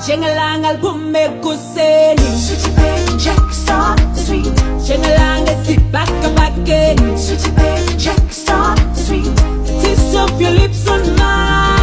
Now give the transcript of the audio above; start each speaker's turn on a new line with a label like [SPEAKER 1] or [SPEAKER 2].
[SPEAKER 1] Jingalang album me kuseni.
[SPEAKER 2] Sweetie baby, Jack, stop the sweet.
[SPEAKER 1] Jingalang sit back again.
[SPEAKER 2] Sweetie baby, Jack, stop the sweet.
[SPEAKER 1] Taste of your lips on mine.